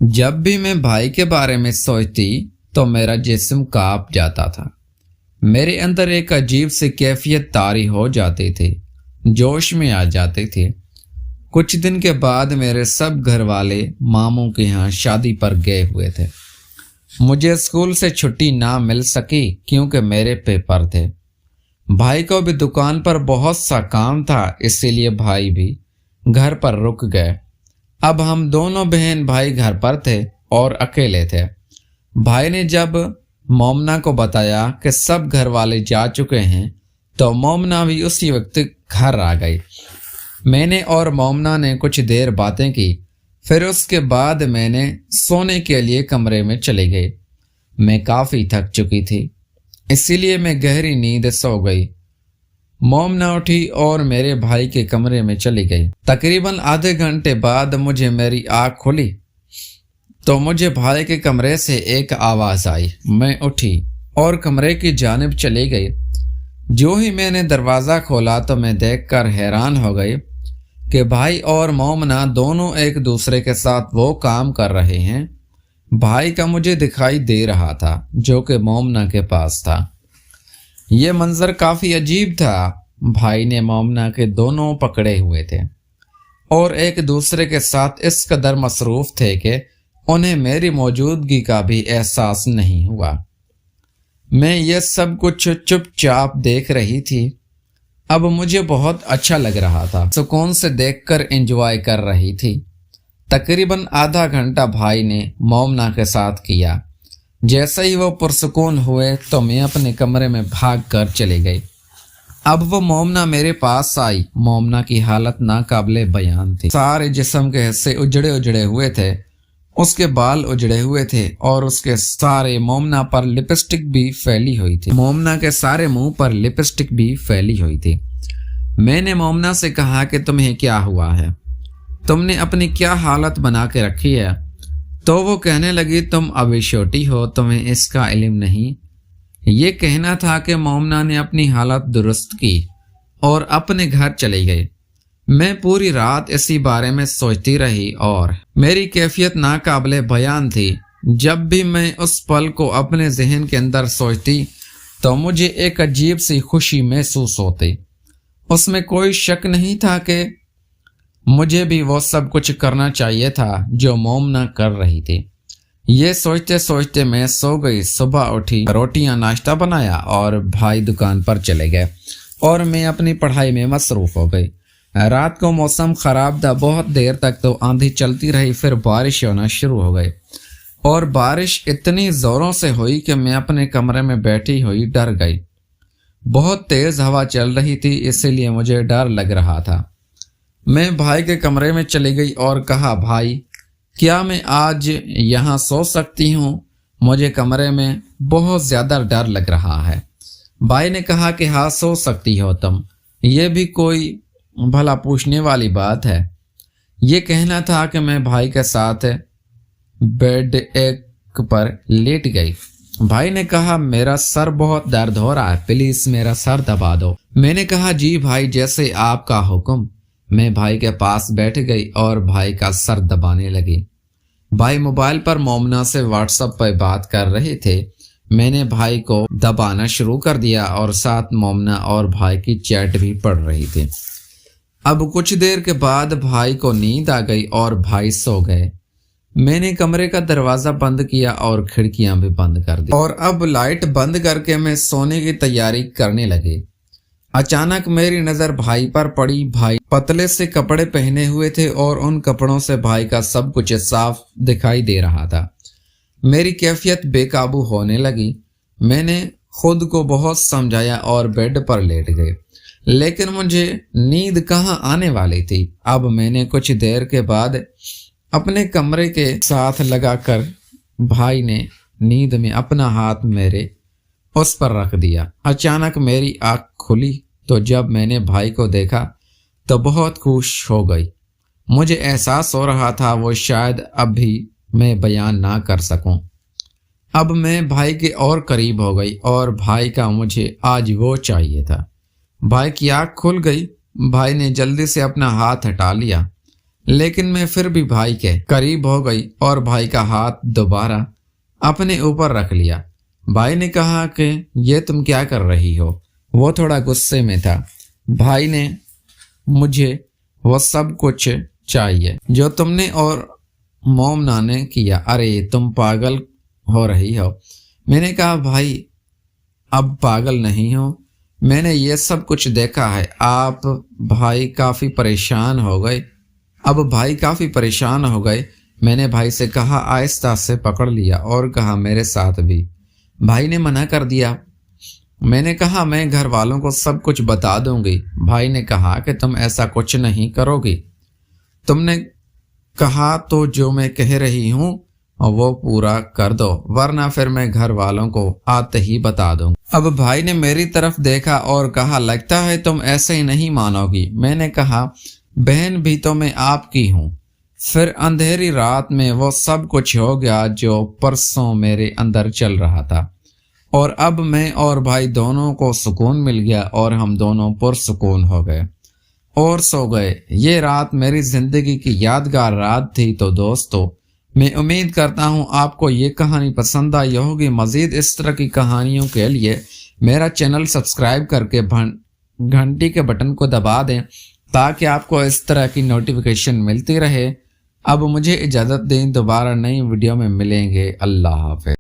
جب بھی میں بھائی کے بارے میں سوچتی تو میرا جسم کانپ جاتا تھا۔ میرے اندر ایک عجیب سی کیفیت طاری ہو جاتی تھی، جوش میں آ جاتے تھے۔ کچھ دن کے بعد میرے سب گھر والے ماموں کے ہاں شادی پر گئے ہوئے تھے۔ مجھے اسکول سے چھٹی نہ مل سکی کیونکہ میرے پیپر تھے۔ بھائی کو بھی دکان پر بہت سا کام تھا، اسی لیے بھائی بھی گھر پر رک گئے۔ اب ہم دونوں بہن بھائی گھر پر تھے اور اکیلے تھے۔ بھائی نے جب مومنا کو بتایا کہ سب گھر والے جا چکے ہیں تو مومنا بھی اسی وقت گھر آ گئی۔ میں نے اور مومنا نے کچھ دیر باتیں کی، پھر اس کے بعد میں نے سونے کے لیے کمرے میں چلی گئی۔ میں کافی تھک چکی تھی، اسی لیے میں گہری نیند سو گئی۔ مومنا اٹھی اور میرے بھائی کے کمرے میں چلی گئی۔ تقریباً آدھے گھنٹے بعد مجھے میری آنکھ کھلی تو مجھے بھائی کے کمرے سے ایک آواز آئی۔ میں اٹھی اور کمرے کی جانب چلی گئی۔ جو ہی میں نے دروازہ کھولا تو میں دیکھ کر حیران ہو گئی کہ بھائی اور مومنا دونوں ایک دوسرے کے ساتھ وہ کام کر رہے ہیں۔ بھائی کا مجھے دکھائی دے رہا تھا جو کہ مومنا کے پاس تھا۔ یہ منظر کافی عجیب تھا۔ بھائی نے مومنا کے دونوں پکڑے ہوئے تھے اور ایک دوسرے کے ساتھ اس قدر مصروف تھے کہ انہیں میری موجودگی کا بھی احساس نہیں ہوا۔ میں یہ سب کچھ چپ چاپ دیکھ رہی تھی۔ اب مجھے بہت اچھا لگ رہا تھا، سکون سے دیکھ کر انجوائے کر رہی تھی۔ تقریباً آدھا گھنٹہ بھائی نے مومنا کے ساتھ کیا۔ جیسے ہی وہ پرسکون ہوئے تو میں اپنے کمرے میں بھاگ کر چلی گئی۔ اب وہ مومنا میرے پاس آئی۔ مومنا کی حالت ناقابل بیان تھی۔ سارے جسم کے حصے اجڑے ہوئے تھے، اس کے بال اجڑے ہوئے تھے اور اس کے سارے مومنا پر لپسٹک بھی پھیلی ہوئی تھی۔ مومنا کے سارے منہ پر لپسٹک بھی پھیلی ہوئی تھی۔ میں نے مومنا سے کہا کہ تمہیں کیا ہوا ہے؟ تم نے اپنی کیا حالت بنا کے رکھی ہے؟ تو وہ کہنے لگی تم ابھی چھوٹی ہو، تمہیں اس کا علم نہیں۔ یہ کہنا تھا کہ مومنا نے اپنی حالت درست کی اور اپنے گھر چلی گئی۔ میں پوری رات اسی بارے میں سوچتی رہی اور میری کیفیت ناقابل بیان تھی۔ جب بھی میں اس پل کو اپنے ذہن کے اندر سوچتی تو مجھے ایک عجیب سی خوشی محسوس ہوتی۔ اس میں کوئی شک نہیں تھا کہ مجھے بھی وہ سب کچھ کرنا چاہیے تھا جو مومنا کر رہی تھی۔ یہ سوچتے سوچتے میں سو گئی۔ صبح اٹھی، روٹیاں ناشتہ بنایا اور بھائی دکان پر چلے گئے اور میں اپنی پڑھائی میں مصروف ہو گئی۔ رات کو موسم خراب تھا، بہت دیر تک تو آندھی چلتی رہی، پھر بارش ہونا شروع ہو گئی اور بارش اتنی زوروں سے ہوئی کہ میں اپنے کمرے میں بیٹھی ہوئی ڈر گئی۔ بہت تیز ہوا چل رہی تھی، اسی لیے مجھے ڈر لگ رہا تھا۔ میں بھائی کے کمرے میں چلی گئی اور کہا بھائی کیا میں آج یہاں سو سکتی ہوں؟ مجھے کمرے میں بہت زیادہ ڈر لگ رہا ہے۔ بھائی نے کہا کہ ہاں سو سکتی ہو تم، یہ بھی کوئی بھلا پوچھنے والی بات ہے۔ یہ کہنا تھا کہ میں بھائی کے ساتھ بیڈ ایک پر لیٹ گئی۔ بھائی نے کہا میرا سر بہت درد ہو رہا ہے، پلیز میرا سر دبا دو۔ میں نے کہا جی بھائی جیسے آپ کا حکم۔ میں بھائی کے پاس بیٹھ گئی اور بھائی کا سر دبانے لگی۔ بھائی موبائل پر مومنا سے واٹس ایپ پہ بات کر رہے تھے۔ میں نے بھائی کو دبانا شروع کر دیا اور ساتھ مومنا اور بھائی کی چیٹ بھی پڑھ رہی تھی۔ اب کچھ دیر کے بعد بھائی کو نیند آ گئی اور بھائی سو گئے۔ میں نے کمرے کا دروازہ بند کیا اور کھڑکیاں بھی بند کر دی اور اب لائٹ بند کر کے میں سونے کی تیاری کرنے لگی۔ اچانک میری نظر بھائی پر پڑی۔ بھائی پتلے سے کپڑے پہنے ہوئے تھے اور ان کپڑوں سے بھائی کا سب کچھ صاف دکھائی دے رہا تھا۔ میری کیفیت بے قابو ہونے لگی۔ میں نے خود کو بہت سمجھایا اور بیڈ پر لیٹ گئی، لیکن مجھے نیند کہاں آنے والی تھی۔ اب میں نے کچھ دیر کے بعد اپنے کمرے کے ساتھ لگا کر بھائی نے نیند میں اپنا ہاتھ میرے اس پر رکھ دیا۔ اچانک میری آنکھ کھلی تو جب میں نے بھائی کو دیکھا تو بہت خوش ہو گئی۔ مجھے احساس ہو رہا تھا وہ شاید اب بھی میں بیان نہ کر سکوں۔ اب میں بھائی کے اور قریب ہو گئی اور بھائی کا مجھے آج وہ چاہیے تھا۔ بھائی کی آنکھ کھل گئی۔ بھائی نے جلدی سے اپنا ہاتھ ہٹا لیا، لیکن میں پھر بھی بھائی کے قریب ہو گئی اور بھائی کا ہاتھ دوبارہ اپنے اوپر رکھ لیا۔ بھائی نے کہا کہ یہ تم کیا کر رہی ہو؟ وہ تھوڑا غصے میں تھا۔ بھائی نے مجھے وہ سب کچھ چاہیے جو تم نے اور مومنا نے کیا۔ ارے تم پاگل ہو رہی ہو۔ میں نے کہا بھائی اب پاگل نہیں ہو، میں نے یہ سب کچھ دیکھا ہے۔ بھائی کافی پریشان ہو گئے۔ میں نے بھائی سے کہا، آہستہ سے پکڑ لیا اور کہا میرے ساتھ بھی۔ بھائی نے منع کر دیا۔ میں نے کہا میں گھر والوں کو سب کچھ بتا دوں گی۔ بھائی نے کہا کہ تم ایسا کچھ نہیں کرو گی، تم نے کہا تو جو میں کہہ رہی ہوں وہ پورا کر دو، ورنہ پھر میں گھر والوں کو آتے ہی بتا دوں گا۔ اب بھائی نے میری طرف دیکھا اور کہا لگتا ہے تم ایسے ہی نہیں مانو گی۔ میں نے کہا بہن بھی تو میں آپ کی ہوں۔ پھر اندھیری رات میں وہ سب کچھ ہو گیا جو پرسوں میرے اندر چل رہا تھا، اور اب میں اور بھائی دونوں کو سکون مل گیا اور ہم دونوں پرسکون ہو گئے اور سو گئے۔ یہ رات میری زندگی کی یادگار رات تھی۔ تو دوستو، میں امید کرتا ہوں آپ کو یہ کہانی پسند آئی ہوگی۔ مزید اس طرح کی کہانیوں کے لیے میرا چینل سبسکرائب کر کے گھنٹی کے بٹن کو دبا دیں تاکہ آپ کو اس طرح کی نوٹیفیکیشن ملتی رہے۔ اب مجھے اجازت دیں، دوبارہ نئی ویڈیو میں ملیں گے۔ اللہ حافظ۔